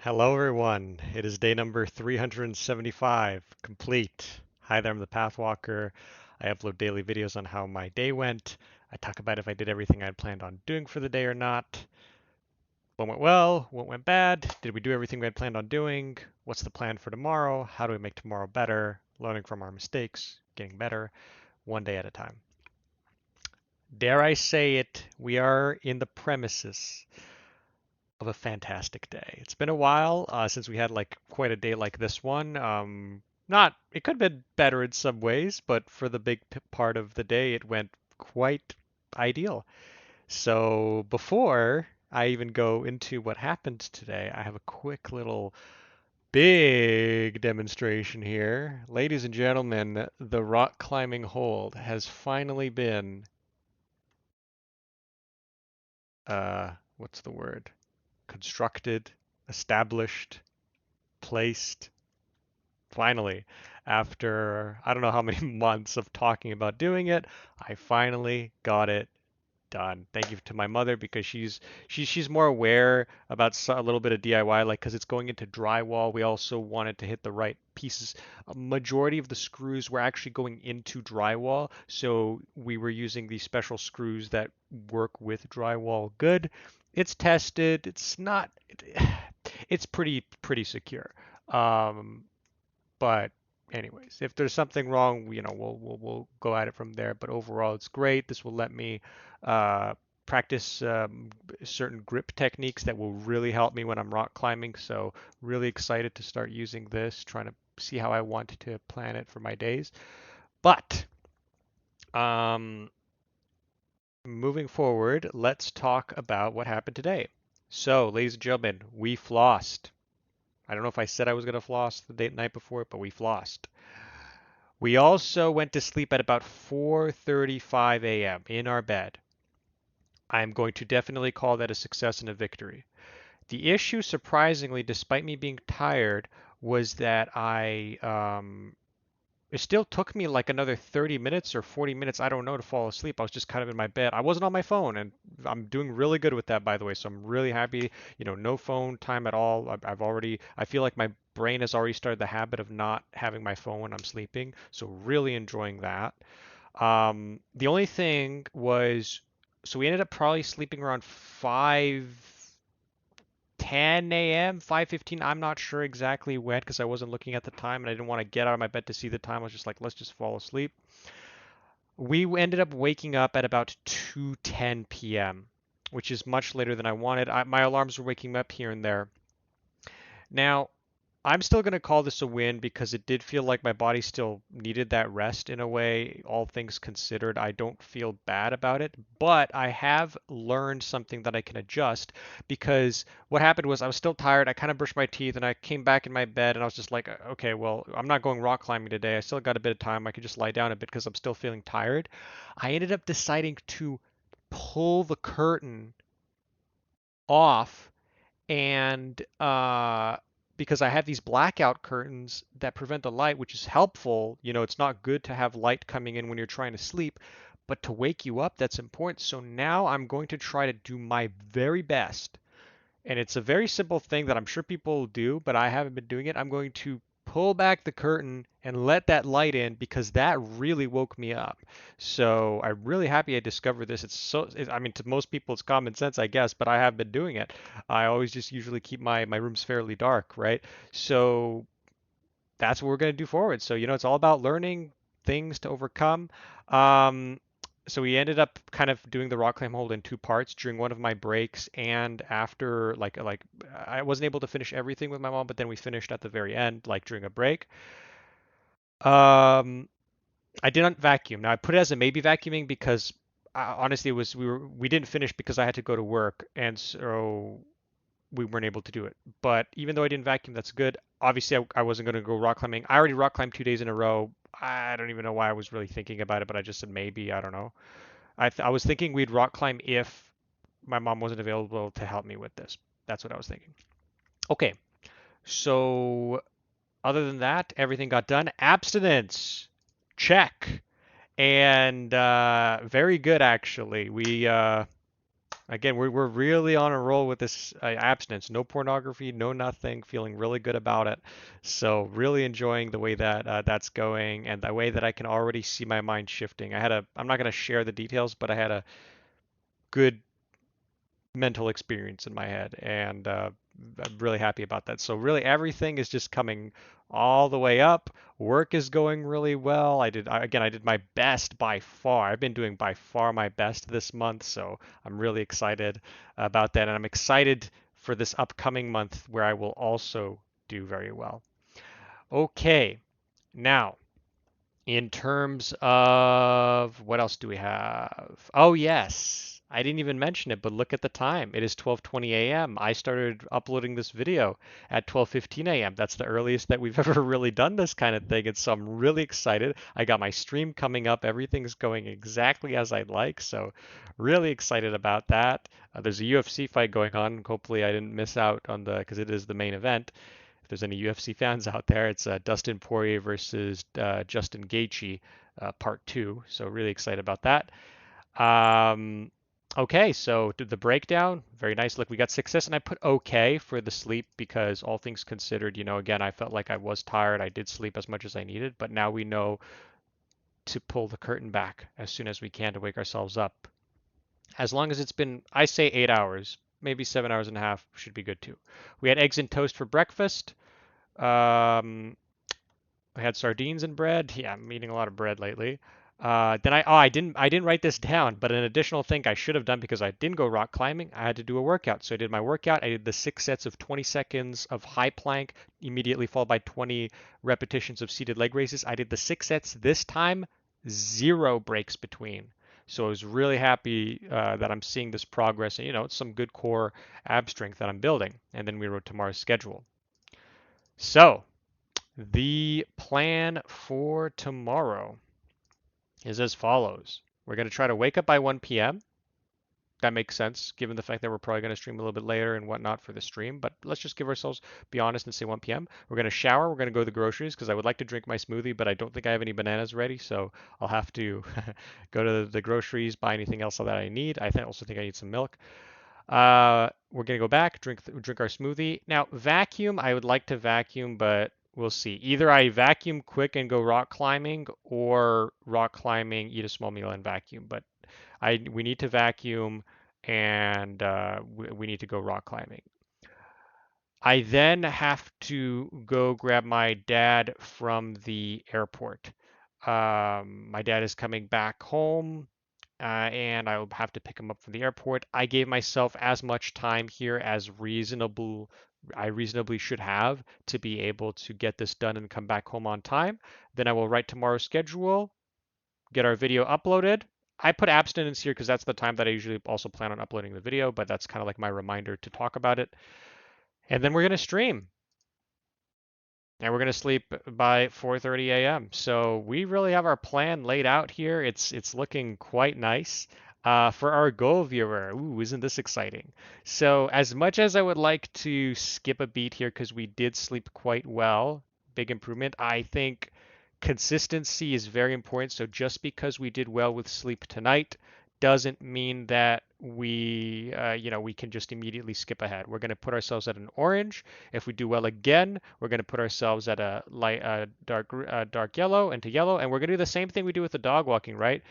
Hello everyone. It is day number 375, complete. Hi there, I'm the Pathwalker. I upload daily videos on how my day went. I talk about if I did everything I'd planned on doing for the day or not. What went well, what went bad, did we do everything we had planned on doing, what's the plan for tomorrow, how do we make tomorrow better, learning from our mistakes, getting better, one day at a time. Dare I say it, we are in the premises of a fantastic day. It's been a while since we had like quite a day like this one. Not, it could have been better in some ways, but for the big part of the day, it went quite ideal. So before I even go into what happened today, I have a quick little big demonstration here. Ladies and gentlemen, the rock climbing hold has finally been, what's the word? Constructed, established, placed. Finally, after I don't know how many months of talking about doing it, I finally got it done. Thank you to my mother because she's more aware about a little bit of DIY, like because it's going into drywall. We also wanted to hit the right pieces. A majority of the screws were actually going into drywall, so we were using these special screws that work with drywall good. It's tested. It's not. It's pretty secure. Um, but anyways, if there's something wrong, we'll go at it from there. But overall, it's great. This will let me uh, practice certain grip techniques that will really help me when I'm rock climbing. So really excited to start using this, trying to see how I want to plan it for my days. But um, moving forward, let's talk about what happened today. So, ladies and gentlemen, we flossed. I don't know if I said I was going to floss the night before, but we flossed. We also went to sleep at about 4:35 a.m. in our bed. I'm going to definitely call that a success and a victory. The issue, surprisingly, despite me being tired, was that it still took me like another 30 minutes or 40 minutes, I don't know, to fall asleep. I was just kind of in my bed. I wasn't on my phone, and I'm doing really good with that, by the way. So I'm really happy. No phone time at all. I feel like my brain has already started the habit of not having my phone when I'm sleeping. So really enjoying that. The only thing was, so we ended up probably sleeping around 5:10 a.m., 5:15. I'm not sure exactly when because I wasn't looking at the time and I didn't want to get out of my bed to see the time. I was just like, let's just fall asleep. We ended up waking up at about 2:10 p.m., which is much later than I wanted. My alarms were waking me up here and there. Now, I'm still going to call this a win because it did feel like my body still needed that rest in a way. All things considered, I don't feel bad about it, but I have learned something that I can adjust because what happened was I was still tired. I kind of brushed my teeth and I came back in my bed and I was just like, okay, well, I'm not going rock climbing today. I still got a bit of time. I could just lie down a bit because I'm still feeling tired. I ended up deciding to pull the curtain off and because I have these blackout curtains that prevent the light, which is helpful. It's not good to have light coming in when you're trying to sleep, but to wake you up, that's important. So now I'm going to try to do my very best, and it's a very simple thing that I'm sure people do, but I haven't been doing it. I'm going to pull back the curtain and let that light in because that really woke me up. So I'm really happy I discovered this. I mean, to most people it's common sense, I guess, but I have been doing it. I always just usually keep my rooms fairly dark, right? So that's what we're going to do forward. So, it's all about learning things to overcome. Um, so we ended up kind of doing the rock climb hold in two parts during one of my breaks and after like I wasn't able to finish everything with my mom, but then we finished at the very end, like during a break. Um, I didn't vacuum. Now I put it as a maybe vacuuming because honestly it was we didn't finish because I had to go to work and so we weren't able to do it. But even though I didn't vacuum, that's good. Obviously, I wasn't going to go rock climbing. I already rock climbed 2 days in a row. I don't even know why I was really thinking about it, but I just said maybe. I don't know. I was thinking we'd rock climb if my mom wasn't available to help me with this. That's what I was thinking. Okay, so other than that, everything got done. Abstinence, check, and very good actually. Again, we're really on a roll with this abstinence. No pornography, no nothing. Feeling really good about it. So really enjoying the way that that's going and the way that I can already see my mind shifting. I'm not going to share the details, but I had a good mental experience in my head, and I'm really happy about that. So really everything is just coming all the way up. Work is going really well. I did my best by far. I've been doing by far my best this month, so I'm really excited about that, and I'm excited for this upcoming month where I will also do very well. Okay, now in terms of what else do we have? Oh, yes. I didn't even mention it, but look at the time. It is 12:20 a.m. I started uploading this video at 12:15 a.m. That's the earliest that we've ever really done this kind of thing, and so I'm really excited. I got my stream coming up. Everything's going exactly as I'd like, so really excited about that. There's a UFC fight going on. Hopefully, I didn't miss out on because it is the main event. If there's any UFC fans out there, it's Dustin Poirier versus Justin Gaethje, part two. So really excited about that. Um, okay, so did the breakdown. Very nice. Look, we got success, and I put okay for the sleep because all things considered, again, I felt like I was tired. I did sleep as much as I needed, but now we know to pull the curtain back as soon as we can to wake ourselves up. As long as it's been, I say 8 hours, maybe 7 hours and a half should be good too. We had eggs and toast for breakfast. Um, I had sardines and bread. Yeah, I'm eating a lot of bread lately. Then I didn't write this down, but an additional thing I should have done because I didn't go rock climbing, I had to do a workout. So I did my workout. I did the 6 sets of 20 seconds of high plank, immediately followed by 20 repetitions of seated leg raises. I did the 6 sets this time, zero breaks between. So I was really happy that I'm seeing this progress, and it's some good core ab strength that I'm building. And then we wrote tomorrow's schedule. So the plan for tomorrow is as follows. We're going to try to wake up by 1 p.m. That makes sense, given the fact that we're probably going to stream a little bit later and whatnot for the stream. But let's just give ourselves, be honest, and say 1 p.m. We're going to shower. We're going to go to the groceries because I would like to drink my smoothie, but I don't think I have any bananas ready. So I'll have to go to the groceries, buy anything else that I need. Also think I need some milk. We're gonna go back, drink our smoothie. Now, vacuum, I would like to vacuum, but we'll see. Either I vacuum quick and go rock climbing, or rock climbing, eat a small meal and vacuum. But we need to vacuum, and we need to go rock climbing. I then have to go grab my dad from the airport. My dad is coming back home, and I'll have to pick him up from the airport. I gave myself as much time here as I reasonably should have to be able to get this done and come back home on time. Then I will write tomorrow's schedule, get our video uploaded. I put abstinence here because that's the time that I usually also plan on uploading the video, but that's kind of like my reminder to talk about it. And then we're going to stream. And we're going to sleep by 4:30 a.m. So we really have our plan laid out here. It's looking quite nice. For our Go viewer, ooh, isn't this exciting? So as much as I would like to skip a beat here because we did sleep quite well, big improvement, I think consistency is very important. So just because we did well with sleep tonight doesn't mean that we can just immediately skip ahead. We're going to put ourselves at an orange. If we do well again, we're going to put ourselves at a light, dark yellow into yellow, and we're going to do the same thing we do with the dog walking, right?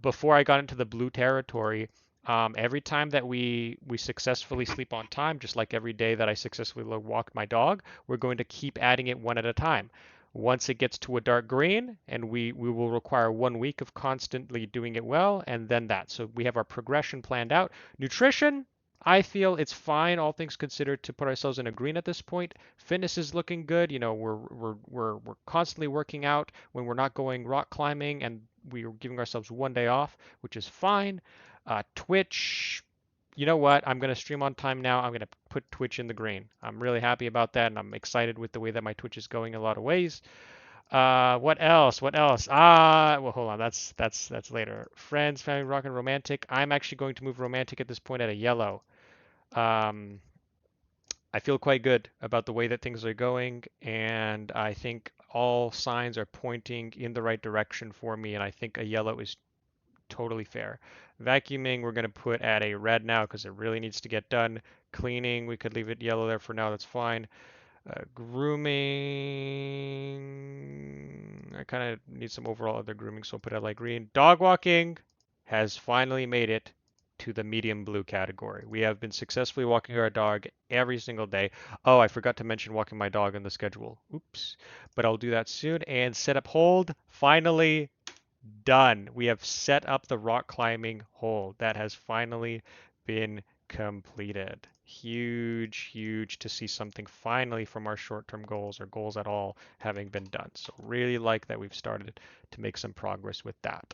Before I got into the blue territory, every time that we successfully sleep on time, just like every day that I successfully walk my dog, we're going to keep adding it one at a time. Once it gets to a dark green, and we will require 1 week of constantly doing it well, and then that. So we have our progression planned out. Nutrition, I feel it's fine, all things considered, to put ourselves in a green at this point. Fitness is looking good. We're constantly working out when we're not going rock climbing, and we're giving ourselves 1 day off, which is fine. Twitch, you know what? I'm going to stream on time now. I'm going to put Twitch in the green. I'm really happy about that, and I'm excited with the way that my Twitch is going in a lot of ways. What else? What else? Well, hold on. That's later. Friends, family, rock and romantic. I'm actually going to move romantic at this point at a yellow. Um, I feel quite good about the way that things are going, and I think all signs are pointing in the right direction for me, and I think a yellow is totally fair. Vacuuming, we're going to put at a red now because it really needs to get done. Cleaning, we could leave it yellow there for now. That's fine. Grooming, I kind of need some overall other grooming, so I'll put it light green. Dog walking has finally made it to the medium blue category. We have been successfully walking our dog every single day. Oh, I forgot to mention walking my dog on the schedule. Oops. But I'll do that soon. And set up hold. Finally done. We have set up the rock climbing hold. That has finally been completed. Huge, huge to see something finally from our short-term goals or goals at all having been done. So really like that we've started to make some progress with that.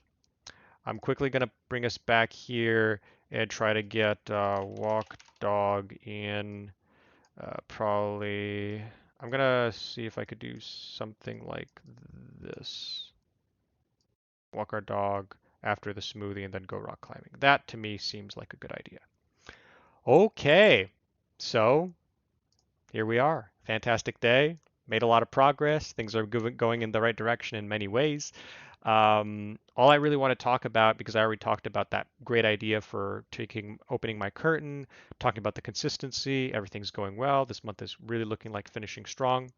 I'm quickly going to bring us back here and try to get walk dog in probably. I'm going to see if I could do something like this. Walk our dog after the smoothie and then go rock climbing. That to me seems like a good idea. Okay, so here we are. Fantastic day. Made a lot of progress. Things are going in the right direction in many ways. All I really want to talk about, because I already talked about that great idea for opening my curtain, talking about the consistency, everything's going well. This month is really looking like finishing strong.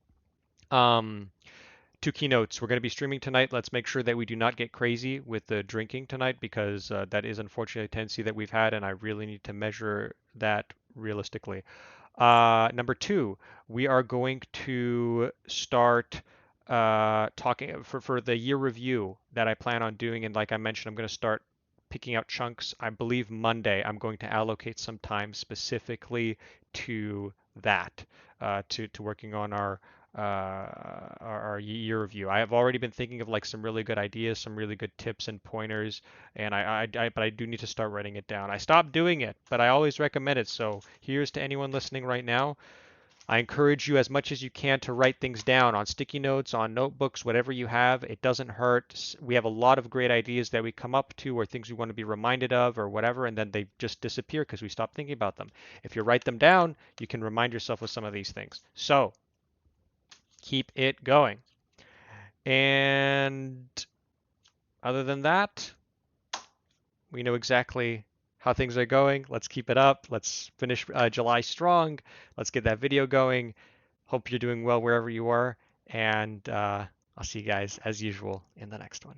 Two keynotes. We're going to be streaming tonight. Let's make sure that we do not get crazy with the drinking tonight because that is unfortunately a tendency that we've had, and I really need to measure that realistically. Number two, we are going to start talking for the year review that I plan on doing. And like I mentioned, I'm going to start picking out chunks. I believe Monday I'm going to allocate some time specifically to that, to working on our year review. I have already been thinking of like some really good ideas, some really good tips and pointers, and but I do need to start writing it down. I stopped doing it, but I always recommend it. So here's to anyone listening right now. I encourage you as much as you can to write things down on sticky notes, on notebooks, whatever you have. It doesn't hurt. We have a lot of great ideas that we come up to or things we want to be reminded of or whatever, and then they just disappear because we stop thinking about them. If you write them down, you can remind yourself of some of these things. So keep it going. And other than that, we know exactly how things are going. Let's keep it up. Let's finish July strong. Let's get that video going. Hope you're doing well wherever you are. And I'll see you guys as usual in the next one.